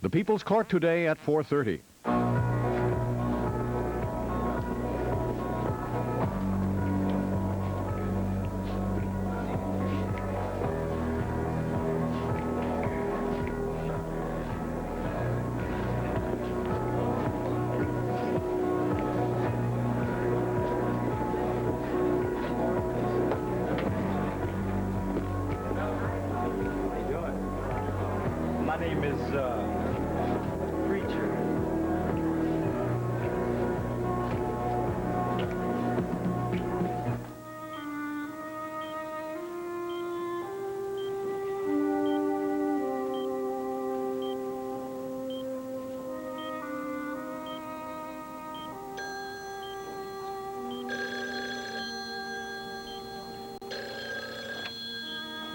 The People's Court today at 4:30. My name is, Preacher.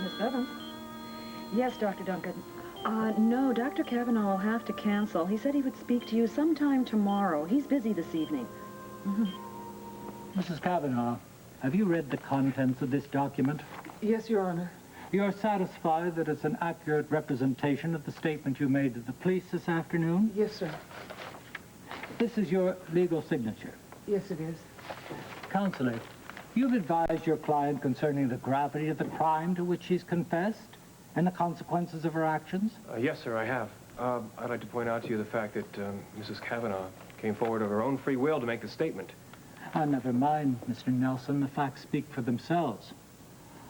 Miss Evans? Yes, Dr. Duncan. No, Dr. Kavanaugh will have to cancel. He said he would speak to you sometime tomorrow. He's busy this evening. Mrs. Kavanaugh, have you read the contents of this document? Yes, Your Honor. You're satisfied that it's an accurate representation of the statement you made to the police this afternoon? Yes, sir. This is your legal signature. Yes, it is. Counselor, you've advised your client concerning the gravity of the crime to which she's confessed and the consequences of her actions? Yes, sir, I have. I'd like to point out to you the fact that Mrs. Kavanaugh came forward of her own free will to make the statement. Never mind, Mr. Nelson. The facts speak for themselves.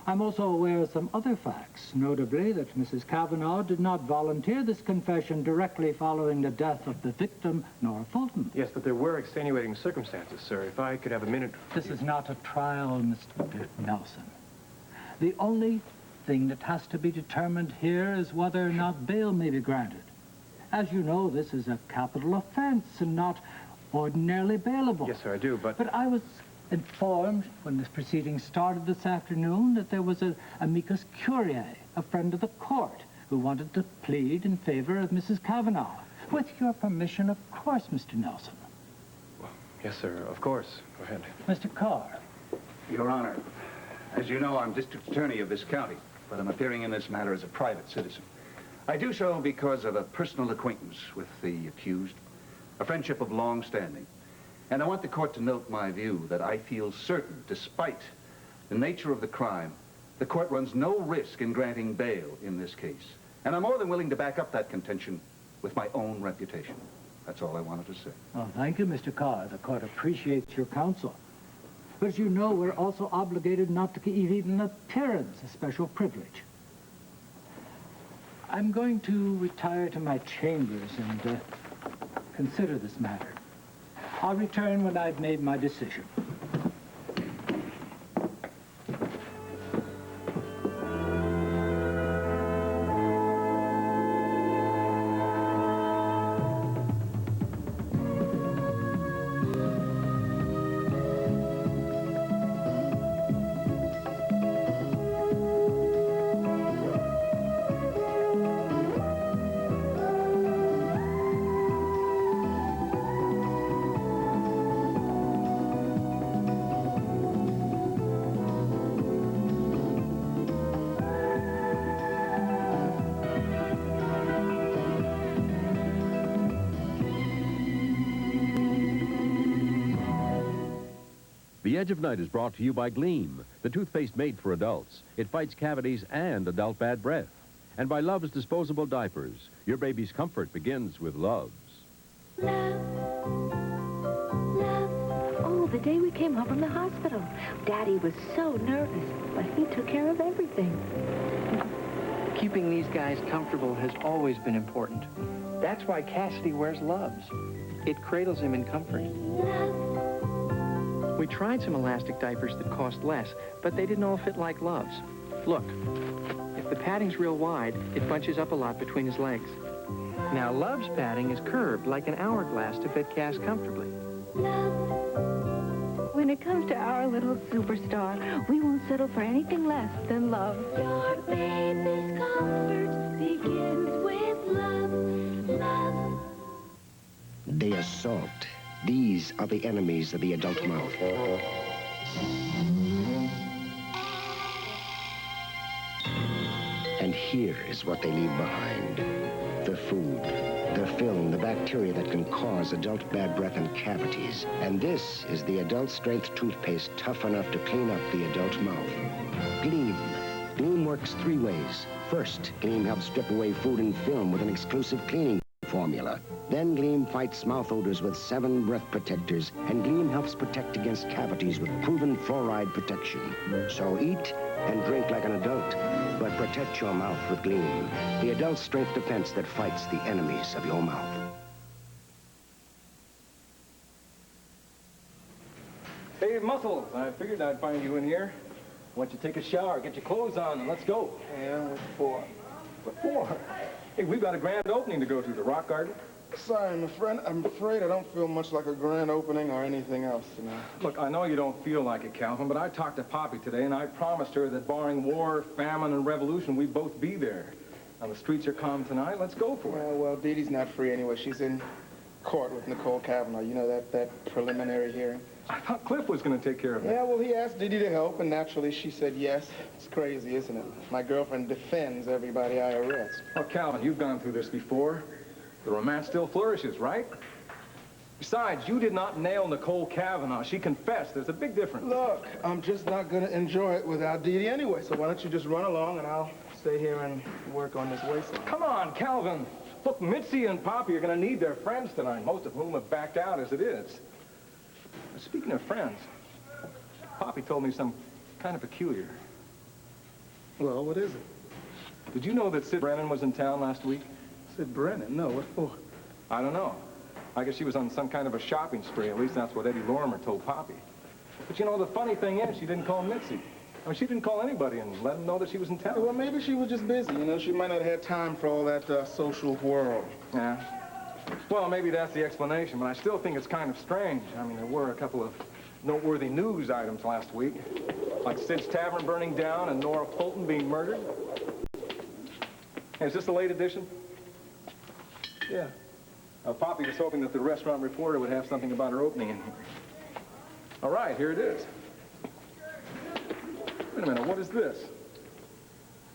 I'm also aware of some other facts, notably that Mrs. Kavanaugh did not volunteer this confession directly following the death of the victim, Nora Fulton. Yes, but there were extenuating circumstances, sir. If I could have a minute... This is not a trial, Mr. Nelson. The only thing that has to be determined here is whether or not bail may be granted. As you know, this is a capital offense and not ordinarily bailable. Yes, sir, I do, but... But I was informed when this proceeding started this afternoon that there was an amicus curiae, a friend of the court, who wanted to plead in favor of Mrs. Kavanaugh. With your permission, of course, Mr. Nelson. Well, yes, sir, of course. Go ahead. Mr. Carr. Your Honor, as you know, I'm district attorney of this county, but I'm appearing in this matter as a private citizen. I do so because of a personal acquaintance with the accused, a friendship of long standing. And I want the court to note my view that I feel certain, despite the nature of the crime, the court runs no risk in granting bail in this case. And I'm more than willing to back up that contention with my own reputation. That's all I wanted to say. Oh, thank you, Mr. Carr. The court appreciates your counsel. But as you know, we're also obligated not to give even an appearance a special privilege. I'm going to retire to my chambers and consider this matter. I'll return when I've made my decision. The Edge of Night is brought to you by Gleam, the toothpaste made for adults. It fights cavities and adult bad breath. And by Love's disposable diapers. Your baby's comfort begins with Love's. Love. Oh, the day we came home from the hospital. Daddy was so nervous, but he took care of everything. Keeping these guys comfortable has always been important. That's why Cassidy wears Love's. It cradles him in comfort. Love. We tried some elastic diapers that cost less, but they didn't all fit like Love's. Look, if the padding's real wide, it bunches up a lot between his legs. Now, Love's padding is curved like an hourglass to fit Cass comfortably. Love. When it comes to our little superstar, we won't settle for anything less than love. Your baby's comfort begins with love. Love. The assault. These are the enemies of the adult mouth. And here is what they leave behind. The food, the film, the bacteria that can cause adult bad breath and cavities. And this is the adult strength toothpaste tough enough to clean up the adult mouth. Gleam. Gleam works 3 ways. First, Gleam helps strip away food and film with an exclusive cleaning formula. Then Gleam fights mouth odors with 7 breath protectors, and Gleam helps protect against cavities with proven fluoride protection. So eat and drink like an adult, but protect your mouth with Gleam, the adult strength defense that fights the enemies of your mouth. Hey, Muscles, I figured I'd find you in here. Why don't you take a shower, get your clothes on, and let's go. Yeah, what for? What for? Hey, we've got a grand opening to go to, the Rock Garden. Sorry, my friend, I'm afraid I don't feel much like a grand opening or anything else tonight. Look, I know you don't feel like it, Calvin, but I talked to Poppy today, and I promised her that barring war, famine, and revolution, we'd both be there. Now, the streets are calm tonight. Let's go for it. Well, Dee Dee's not free anyway. She's in court with Nicole Kavanaugh. You know, that preliminary hearing. I thought Cliff was going to take care of it. Yeah, well, he asked Dee Dee to help, and naturally she said yes. It's crazy, isn't it? My girlfriend defends everybody I arrest. Well, Calvin, you've gone through this before. The romance still flourishes, right? Besides, you did not nail Nicole Kavanaugh. She confessed. There's a big difference. Look, I'm just not going to enjoy it without Dee Dee anyway, so why don't you just run along and I'll stay here and work on this waistline. Come on, Calvin. Look, Mitzi and Poppy are going to need their friends tonight, most of whom have backed out as it is. Speaking of friends, Poppy told me something kind of peculiar. Well, what is it? Did you know that Sid Brennan was in town last week? Sid Brennan? No, what for? I don't know. I guess she was on some kind of a shopping spree. At least that's what Eddie Lorimer told Poppy. But you know, the funny thing is, she didn't call Mitzi. I mean, she didn't call anybody and let them know that she was in town. Well, maybe she was just busy. You know, she might not have had time for all that social whirl. Yeah. Well, maybe that's the explanation, but I still think it's kind of strange. I mean, there were a couple of noteworthy news items last week, like Sid's Tavern burning down and Nora Fulton being murdered. Hey, is this the late edition? Yeah. Poppy was hoping that the restaurant reporter would have something about her opening in here. All right, here it is. Wait a minute, what is this?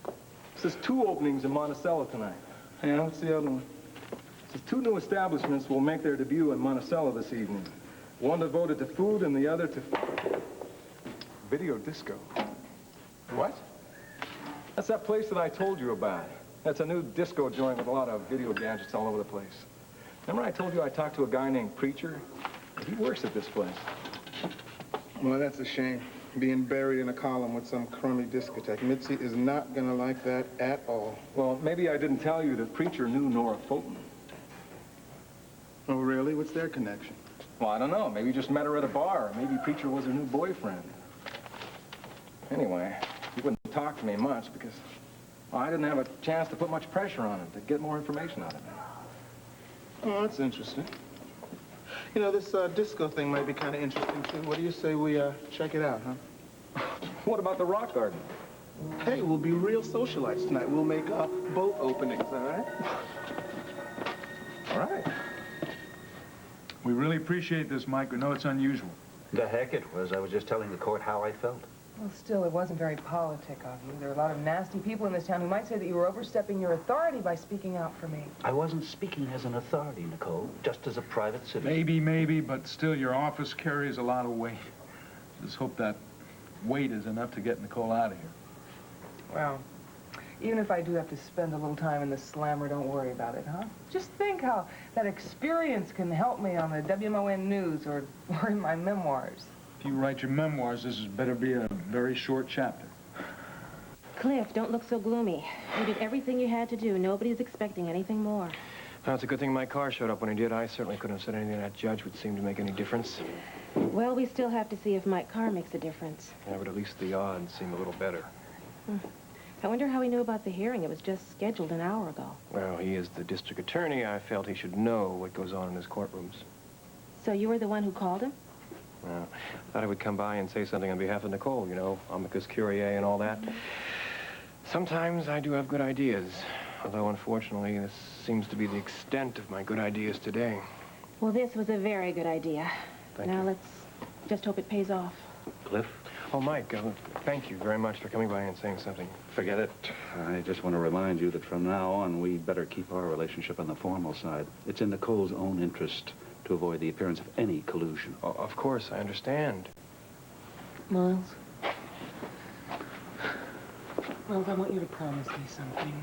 It says 2 openings in Monticello tonight. Yeah, what's the other one? It says 2 new establishments will make their debut in Monticello this evening. One devoted to food and the other to video disco. What? That's that place that I told you about. That's a new disco joint with a lot of video gadgets all over the place. Remember I told you I talked to a guy named Preacher? He works at this place. Well, that's a shame. Being buried in a column with some crummy discotheque. Mitzi is not going to like that at all. Well, maybe I didn't tell you that Preacher knew Nora Fulton. Oh, really? What's their connection? Well, I don't know. Maybe he just met her at a bar. Maybe Preacher was her new boyfriend. Anyway, he wouldn't talk to me much because I didn't have a chance to put much pressure on him to get more information out of him. Oh, that's interesting. You know, this disco thing might be kind of interesting, too. What do you say we check it out, huh? What about the Rock Garden? Hey, we'll be real socialites tonight. We'll make both openings, all right? All right. We really appreciate this, Mike. We know it's unusual. The heck it was. I was just telling the court how I felt. Well, still, it wasn't very politic of you. There are a lot of nasty people in this town who might say that you were overstepping your authority by speaking out for me. I wasn't speaking as an authority, Nicole, just as a private citizen. Maybe, but still your office carries a lot of weight. Just hope that weight is enough to get Nicole out of here. Well, even if I do have to spend a little time in the slammer, don't worry about it, huh? Just think how that experience can help me on the WMON News or in my memoirs. If you write your memoirs, this better be a very short chapter. Cliff, don't look so gloomy. You did everything you had to do. Nobody's expecting anything more. Well, it's a good thing my car showed up when it did. I certainly couldn't have said anything to that judge would seem to make any difference. Well, we still have to see if Mike Carr makes a difference. Yeah, but at least the odds seem a little better. I wonder how he knew about the hearing. It was just scheduled an hour ago. Well, he is the district attorney. I felt he should know what goes on in his courtrooms. So you were the one who called him? Well, I thought I would come by and say something on behalf of Nicole, you know, amicus curiae and all that. Sometimes I do have good ideas, although unfortunately this seems to be the extent of my good ideas today. Well, this was a very good idea. Thank now you. let's just hope it pays off. Cliff? Oh, Mike, thank you very much for coming by and saying something. Forget it. I just want to remind you that from now on, we better keep our relationship on the formal side. It's in Nicole's own interest to avoid the appearance of any collusion. Oh, of course, I understand. Miles? Miles, I want you to promise me something.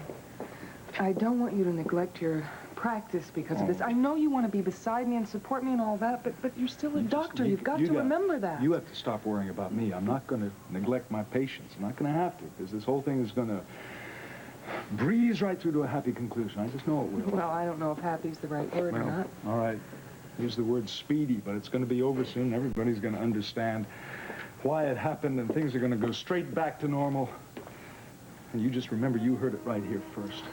I don't want you to neglect your practice because of this. I know you want to be beside me and support me and all that, but you're still a doctor. You've got to remember that. You have to stop worrying about me. I'm not going to neglect my patients. I'm not going to have to, because this whole thing is going to breeze right through to a happy conclusion. I just know it will. Well, I don't know if happy's the right word or not. All right. Use the word speedy, but it's going to be over soon. Everybody's going to understand why it happened, and things are going to go straight back to normal. And you just remember you heard it right here first.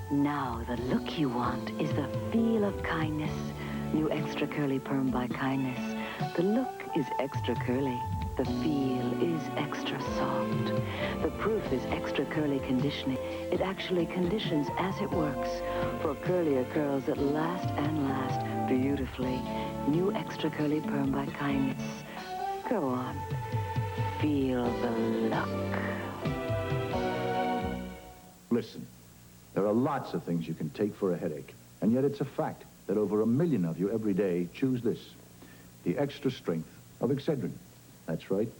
Now, the look you want is the feel of kindness. New Extra Curly Perm by Kindness. The look is extra curly. The feel is extra soft. The proof is extra curly conditioning. It actually conditions as it works for curlier curls that last and last beautifully. New Extra Curly Perm by Kindness. Go on. Feel the look. Listen. There are lots of things you can take for a headache, and yet it's a fact that over 1 million of you every day choose this, the extra strength of Excedrin. That's right.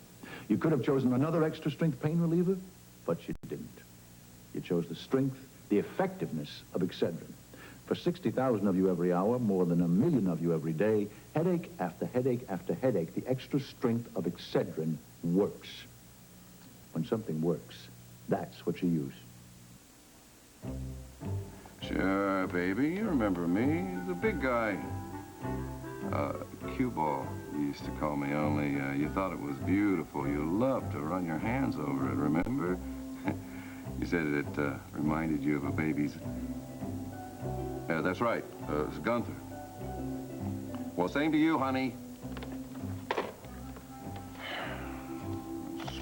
You could have chosen another extra strength pain reliever, but you didn't. You chose the strength, the effectiveness of Excedrin. For 60,000 of you every hour, more than 1 million of you every day, headache after headache after headache, the extra strength of Excedrin works. When something works, that's what you use. Sure, baby. You remember me, the big guy. Cue ball, you used to call me, only you thought it was beautiful. You loved to run your hands over it, remember? You said it reminded you of a baby's... Yeah, that's right. It's Gunther. Well, same to you, honey.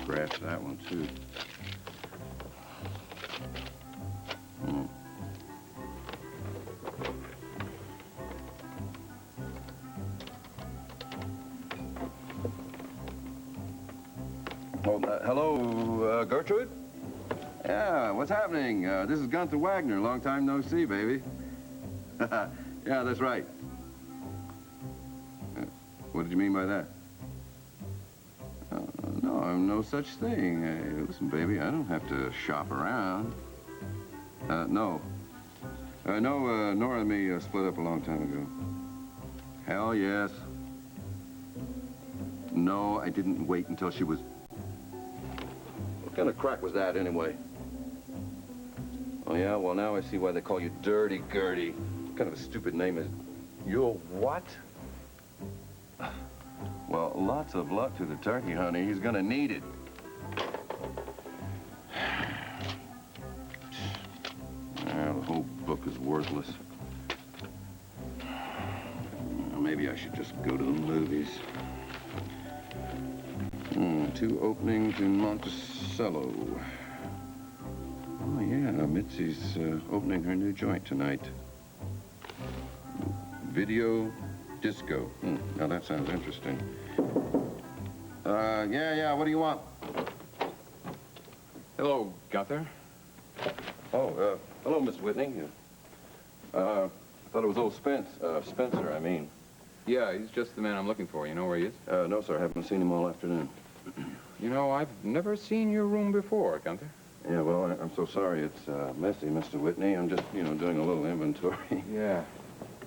Scratch that one, too. Oh, hello, Gertrude? Yeah, what's happening? This is Gunther Wagner. Long time no see, baby. Yeah, that's right. What did you mean by that? No, I'm no such thing. Hey, listen, baby, I don't have to shop around. No. No, Nora and me split up a long time ago. Hell yes. No, I didn't wait until she was... What kind of crack was that, anyway? Oh, yeah? Well, now I see why they call you Dirty Gertie. What kind of a stupid name is... You're what? Well, lots of luck to the turkey, honey. He's gonna need it. The whole book is worthless. Maybe I should just go to the movies. 2 openings in Monticello. Oh, yeah, Mitzi's opening her new joint tonight. Video disco. Now, that sounds interesting. Yeah, what do you want? Hello, Gunther. Oh, hello, Mr. Whitney. I thought it was old Spencer, I mean. Yeah, he's just the man I'm looking for. You know where he is? No, sir. I haven't seen him all afternoon. You know, I've never seen your room before, Gunther. Yeah, well, I'm so sorry. It's messy, Mr. Whitney. I'm just, doing a little inventory. Yeah.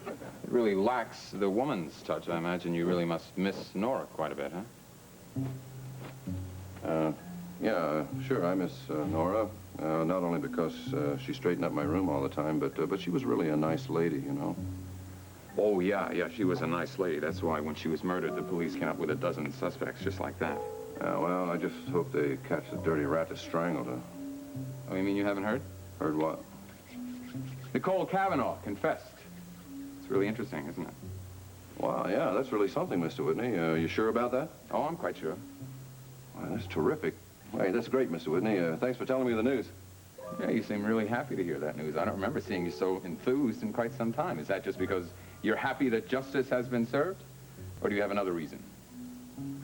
It really lacks the woman's touch. I imagine you really must miss Nora quite a bit, huh? Yeah, sure, I miss Nora. Not only because she straightened up my room all the time, but she was really a nice lady, Oh, yeah, she was a nice lady. That's why when she was murdered, the police came up with a dozen suspects just like that. Well, I just hope they catch the dirty rat that strangled her. Oh, you mean you haven't heard? Heard what? Nicole Cavanaugh confessed. It's really interesting, isn't it? Wow, yeah, that's really something, Mr. Whitney. You sure about that? Oh, I'm quite sure. Wow, that's terrific. Hey, that's great, Mr. Whitney. Thanks for telling me the news. Yeah, you seem really happy to hear that news. I don't remember seeing you so enthused in quite some time. Is that just because you're happy that justice has been served? Or do you have another reason?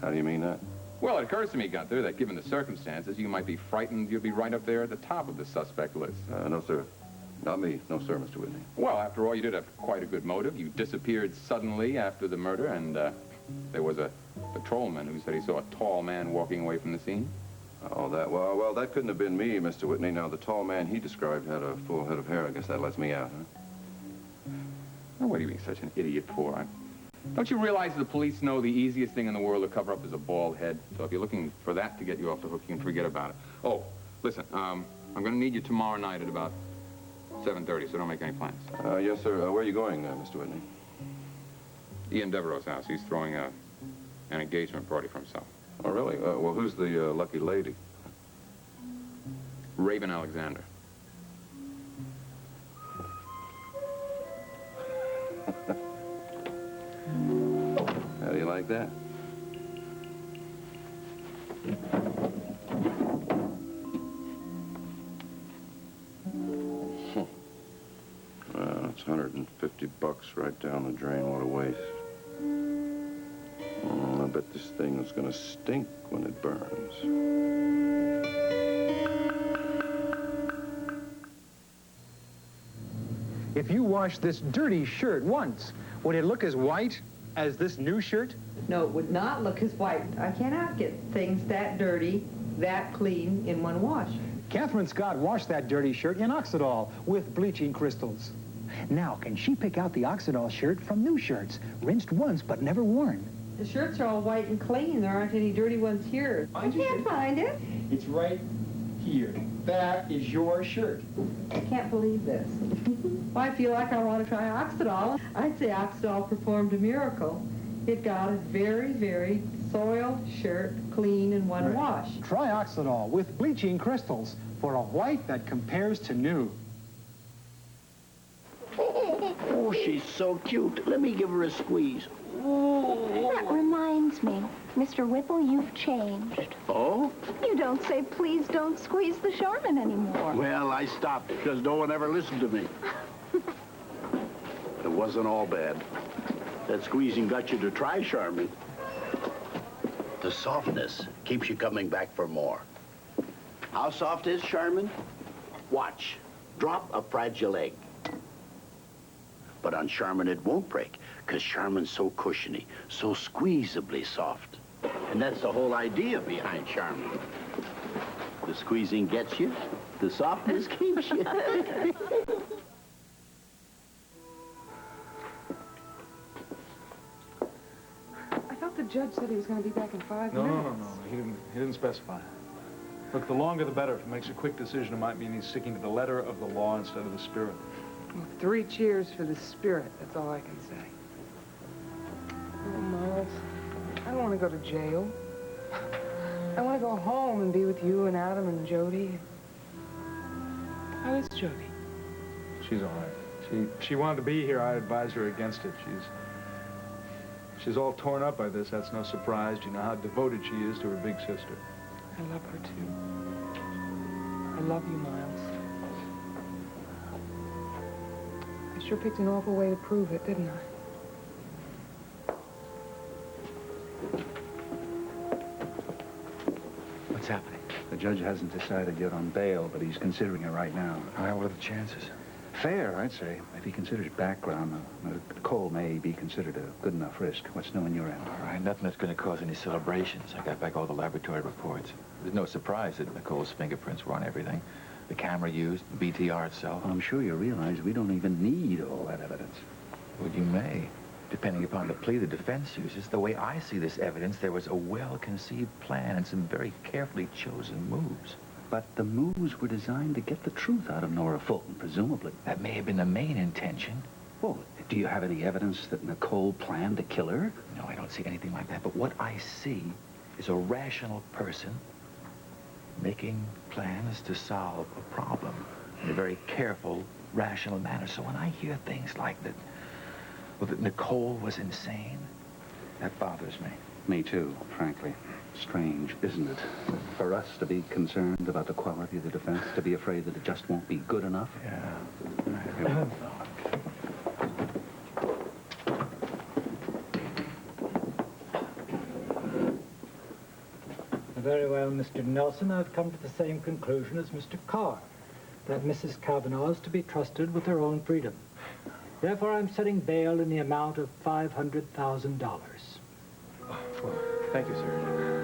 How do you mean that? Well, it occurs to me, Gunther, that given the circumstances, you might be frightened you'll be right up there at the top of the suspect list. No, sir. Not me. No, sir, Mr. Whitney. Well, after all, you did have quite a good motive. You disappeared suddenly after the murder, and there was a patrolman who said he saw a tall man walking away from the scene. Oh, well, that couldn't have been me, Mr. Whitney. Now, the tall man he described had a full head of hair. I guess that lets me out, huh? Well, what are you being such an idiot for? Don't you realize the police know the easiest thing in the world to cover up is a bald head? So if you're looking for that to get you off the hook, you can forget about it. Oh, listen, I'm going to need you tomorrow night at about 7:30, so don't make any plans. Yes, sir. Where are you going, Mr. Whitney? Ian Devereaux's house. He's throwing an engagement party for himself. Oh, really? Well, who's the lucky lady? Raven Alexander. How do you like that? Well, it's $150 right down the drain. What a waste. I bet this thing is going to stink when it burns. If you washed this dirty shirt once, would it look as white as this new shirt? No, it would not look as white. I cannot get things that dirty, that clean in one wash. Catherine Scott washed that dirty shirt in Oxidol with bleaching crystals. Now, can she pick out the Oxidol shirt from new shirts, rinsed once but never worn? The shirts are all white and clean. There aren't any dirty ones here. I can't find it. It's right here. That is your shirt. I can't believe this. Well, I feel like I want to try Oxidol. I'd say Oxidol performed a miracle. It got a very, very soiled shirt clean in one wash. Try Oxidol with bleaching crystals for a white that compares to new. Oh, she's so cute. Let me give her a squeeze. That reminds me, Mr. Whipple, you've changed. Oh? You don't say, please don't squeeze the Charmin anymore. Well, I stopped because no one ever listened to me. It wasn't all bad. That squeezing got you to try Charmin. The softness keeps you coming back for more. How soft is Charmin? Watch. Drop a fragile egg. But on Charmin, it won't break, because Charmin's so cushiony, so squeezably soft. And that's the whole idea behind Charmin. The squeezing gets you, the softness keeps you. I thought the judge said he was going to be back in 5 No, minutes. no. He didn't specify. Look, the longer the better. If it makes a quick decision, it might mean he's sticking to the letter of the law instead of the spirit. Well, 3 cheers for the spirit. That's all I can say. Oh, Miles, I don't want to go to jail. I want to go home and be with you and Adam and Jody. How is Jody? She's all right. She wanted to be here. I advised her against it. She's all torn up by this. That's no surprise. You know how devoted she is to her big sister. I love her, too. I love you, Miles. I sure picked an awful way to prove it, didn't I? What's happening? The judge hasn't decided yet on bail, but he's considering it right now. All right, what are the chances? Fair, I'd say. If he considers background, Cole may be considered a good enough risk. What's new on your end? All right, nothing that's going to cause any celebrations. I got back all the laboratory reports. There's no surprise that Nicole's fingerprints were on everything. The camera used, BTR itself. I'm sure you realize we don't even need all that evidence. Well, you may, depending upon the plea the defense uses. The way I see this evidence, there was a well-conceived plan and some very carefully chosen moves. But the moves were designed to get the truth out of Nora Fulton, presumably. That may have been the main intention. Well, do you have any evidence that Nicole planned to kill her? No, I don't see anything like that. But what I see is a rational person making plans to solve a problem in a very careful, rational manner. So when I hear things like that, well, that Nicole was insane, that bothers me. Me too, frankly. Strange, isn't it? For us to be concerned about the quality of the defense, to be afraid that it just won't be good enough. Yeah. Very well, Mr. Nelson. I've come to the same conclusion as Mr. Carr, that Mrs. Kavanaugh is to be trusted with her own freedom. Therefore, I'm setting bail in the amount of $500,000. Well, thank you, sir.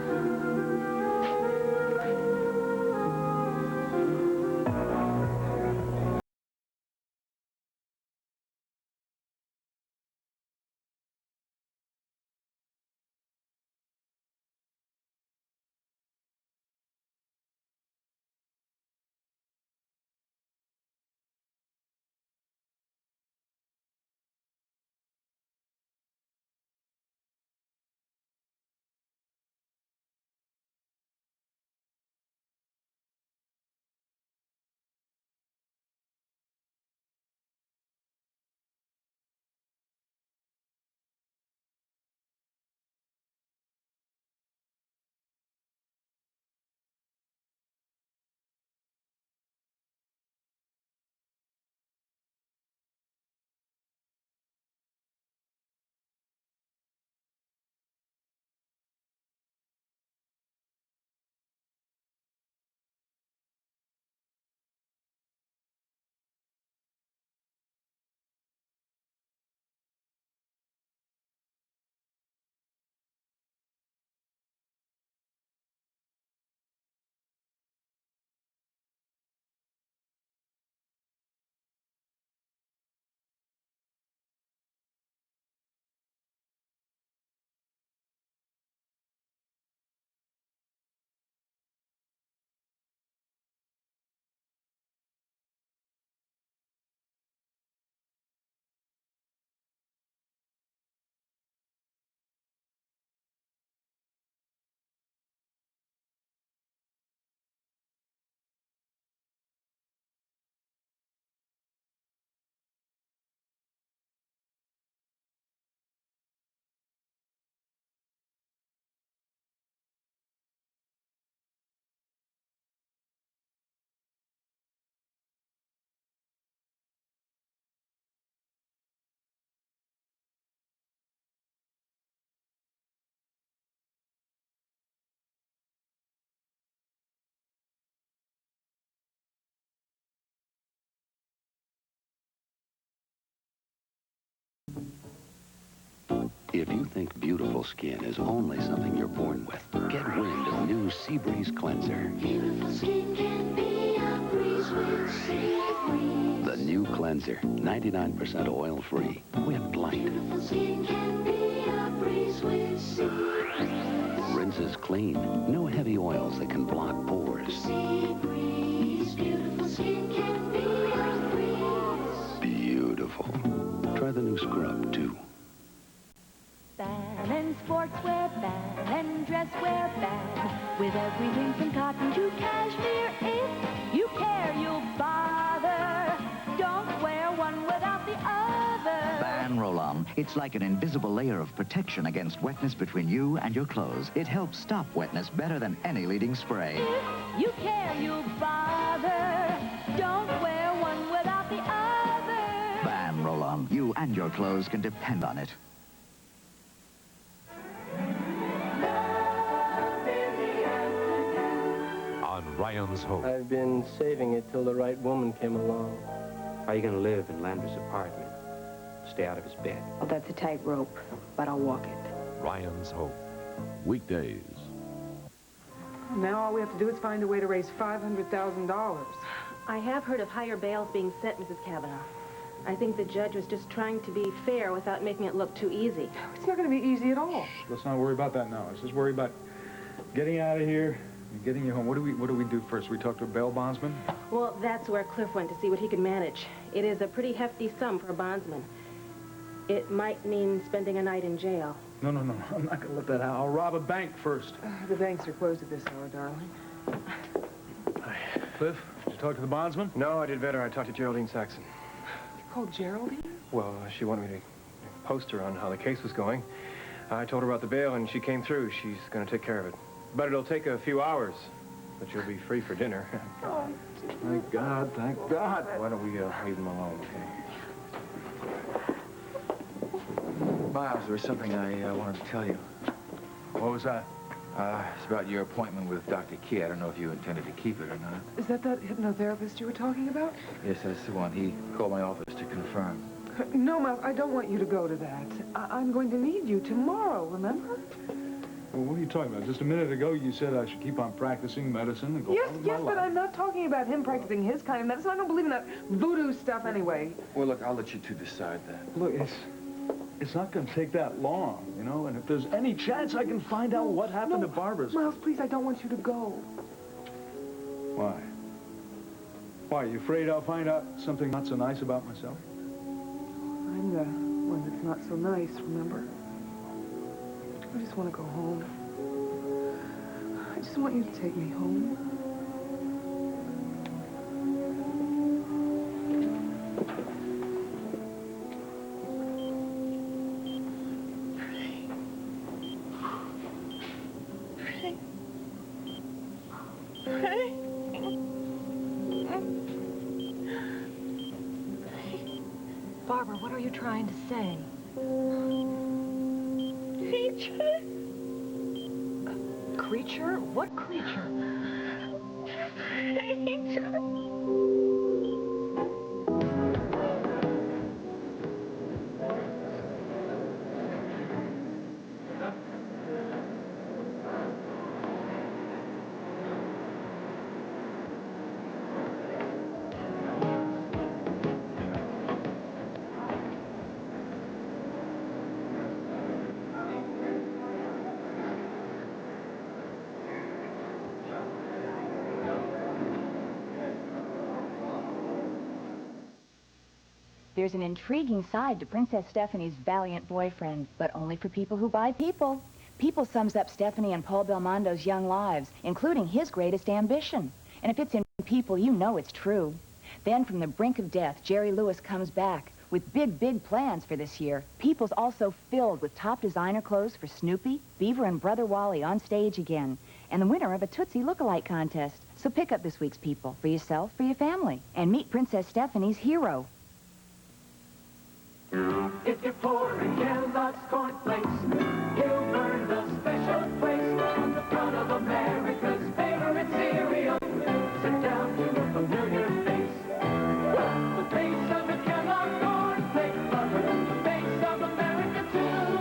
If you think beautiful skin is only something you're born with, get wind of new Seabreeze Cleanser. Beautiful skin can be a breeze with Seabreeze. The new cleanser, 99% oil-free, whipped light. Beautiful skin can be a breeze with Seabreeze. Rinses clean, no heavy oils that can block pores. Seabreeze, beautiful skin can be a breeze. Beautiful. Try the new scrub, too. Ban and sportswear, ban and dresswear, ban. With everything from cotton to cashmere, if you care, you'll bother. Don't wear one without the other. Ban Roll-On. It's like an invisible layer of protection against wetness between you and your clothes. It helps stop wetness better than any leading spray. If you care, you'll bother. Don't wear one without the other. Ban Roll-On. You and your clothes can depend on it. Ryan's Hope. I've been saving it till the right woman came along. How are you going to live in Landry's apartment? Stay out of his bed. Well, that's a tightrope, but I'll walk it. Ryan's Hope. Weekdays. Now all we have to do is find a way to raise $500,000. I have heard of higher bails being set, Mrs. Kavanaugh. I think the judge was just trying to be fair without making it look too easy. It's not going to be easy at all. Let's not worry about that now. Let's just worry about getting out of here and getting you home. What do we do first? We talk to a bail bondsman? Well, that's where Cliff went to see what he could manage. It is a pretty hefty sum for a bondsman. It might mean spending a night in jail. No. I'm not going to let that happen. I'll rob a bank first. The banks are closed at this hour, darling. Cliff, did you talk to the bondsman? No, I did better. I talked to Geraldine Saxon. You called Geraldine? Well, she wanted me to post her on how the case was going. I told her about the bail, and she came through. She's going to take care of it. But it'll take a few hours, but you'll be free for dinner. Oh, Thank God, thank God. Why don't we leave them alone, okay? Miles, there was something I wanted to tell you. What was that? It's about your appointment with Dr. Key. I don't know if you intended to keep it or not. is that hypnotherapist you were talking about? Yes, that's the one. He called my office to confirm. No, Miles, I don't want you to go to that. I'm going to need you tomorrow, remember? Well, what are you talking about? Just a minute ago, you said I should keep on practicing medicine and go Yes, on with my yes, life. but I'm not talking about him practicing his kind of medicine. I don't believe in that voodoo stuff anyway. Well, look, I'll let you two decide that. Look, it's not going to take that long, you know, and if there's any chance I can find out what happened to Barbara's... Miles, please, I don't want you to go. Why? Why, you afraid I'll find out something not so nice about myself? I'm the one that's not so nice, remember? I just want to go home. I just want you to take me home. Barbara, what are you trying to say? Creature? Creature? What creature? Creature. There's an intriguing side to Princess Stephanie's valiant boyfriend, but only for people who buy People. People sums up Stephanie and Paul Belmondo's young lives, including his greatest ambition. And if it's in People, you know it's true. Then from the brink of death, Jerry Lewis comes back with big, big plans for this year. People's also filled with top designer clothes for Snoopy, Beaver, and Brother Wally on stage again, and the winner of a Tootsie Look-alike contest. So pick up this week's People for yourself, for your family, and meet Princess Stephanie's hero. If you're poor in Kellogg's cornflakes, he'll burn the special place on the front of America's favorite cereal. Sit down to a familiar face. The face of a Kellogg's cornflake lover, the face of America too.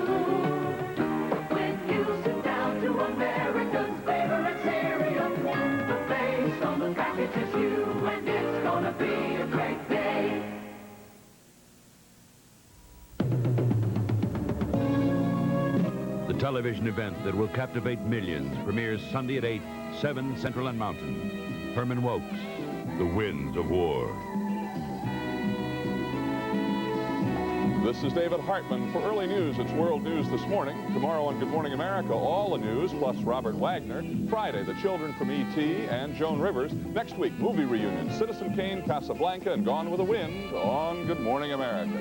When you sit down to America's favorite cereal, the face on the package is you, and it's gonna be a great day. Television event that will captivate millions premieres Sunday at 8, 7 Central and Mountain. Herman Woukes, The Winds of War. This is David Hartman for Early News. It's World News this morning. Tomorrow on Good Morning America, all the news, plus Robert Wagner. Friday, the children from E.T. and Joan Rivers. Next week, movie reunions, Citizen Kane, Casablanca, and Gone with the Wind on Good Morning America.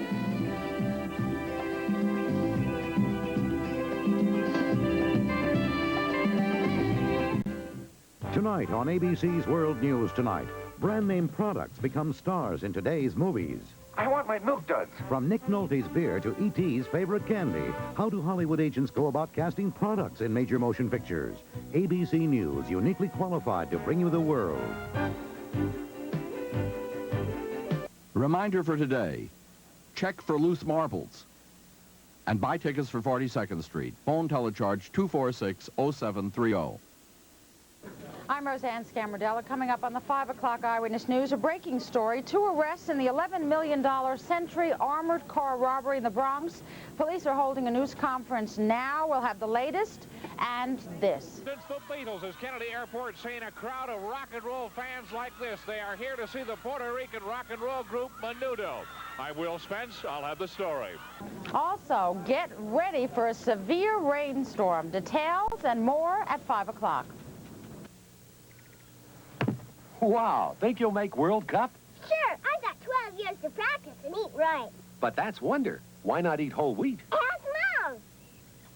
Tonight on ABC's World News Tonight, brand name products become stars in today's movies. I want my Milk Duds. From Nick Nolte's beer to E.T.'s favorite candy, how do Hollywood agents go about casting products in major motion pictures? ABC News, uniquely qualified to bring you the world. Reminder for today, check for loose marbles. And buy tickets for 42nd Street. Phone telecharge 246-0730. I'm Roseanne Scamardella. Coming up on the 5 o'clock Eyewitness News, a breaking story. 2 arrests in the $11 million Century armored car robbery in the Bronx. Police are holding a news conference now. We'll have the latest and this. Since the Beatles is Kennedy Airport seeing a crowd of rock and roll fans like this. They are here to see the Puerto Rican rock and roll group Menudo. I'm Will Spence. I'll have the story. Also, get ready for a severe rainstorm. Details and more at 5 o'clock. Wow, think you'll make World Cup? Sure, I've got 12 years to practice and eat right. But that's wonder. Why not eat whole wheat? Ask Mom.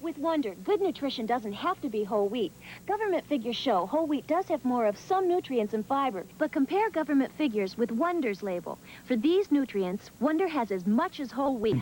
With with Wonder, good nutrition doesn't have to be whole wheat. Government figures show whole wheat does have more of some nutrients and fiber, but compare government figures with Wonder's label. For these nutrients, Wonder has as much as whole wheat.